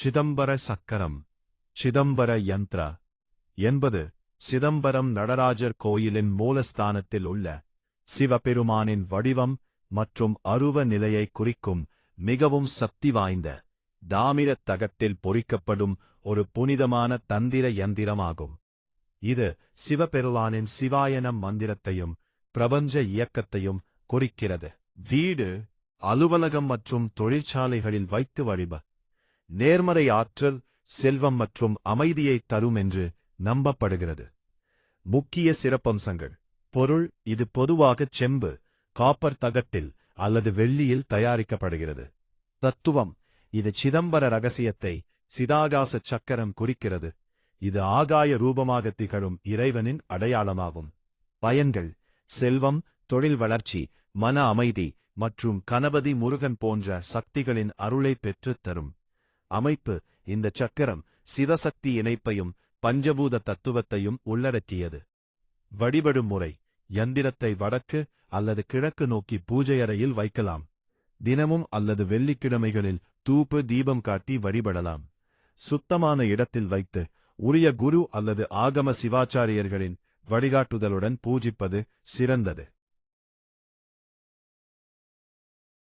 சிதம்பர சக்கரம், சிதம்பர யந்திர என்பது சிதம்பரம் நடராஜர் கோயிலின் மூலஸ்தானத்தில் உள்ள சிவபெருமானின் வடிவம் மற்றும் அருவ நிலையை குறிக்கும் மிகவும் சக்தி வாய்ந்த தாமிரத் தகட்டில் பொறிக்கப்படும் ஒரு புனிதமான தந்திர யந்திரமாகும். இது சிவபெருமானின் சிவாயனம் மந்திரத்தையும் பிரபஞ்ச இயக்கத்தையும் குறிக்கிறது. வீடு, அலுவலகம் மற்றும் தொழிற்சாலைகளில் வைத்து வழிப நேர்மறை ஆற்றல், செல்வம் மற்றும் அமைதியை தரும் என்று நம்பப்படுகிறது. முக்கிய சிறப்பம்சங்கள். பொருள்: இது பொதுவாக செம்பு, காப்பர் தகட்டில் அல்லது வெள்ளியில் தயாரிக்கப்படுகிறது. தத்துவம்: இது சிதம்பர ரகசியத்தை சிதாகாச சக்கரம் குறிக்கிறது. இது ஆகாய ரூபமாக திகழும் இறைவனின் அடையாளமாகும். பயன்கள்: செல்வம், தொழில் வளர்ச்சி, மன அமைதி மற்றும் கணபதி முருகன் போன்ற சக்திகளின் அருளை பெற்றுத் தரும். அமைப்பு: இந்த சக்கரம் சிவசக்தி இணைப்பையும் பஞ்சபூத தத்துவத்தையும் உள்ளடக்கியது. வழிபடும் முறை: யந்திரத்தை வடக்கு அல்லது கிழக்கு நோக்கி பூஜையறையில் வைக்கலாம். தினமும் அல்லது வெள்ளிக்கிழமைகளில் தூப தீபம் காட்டி வழிபடலாம். சுத்தமான இடத்தில் வைத்து உரிய குரு அல்லது ஆகம சிவாச்சாரியர்களின் வழிகாட்டுதலுடன் பூஜிப்பது சிறந்தது.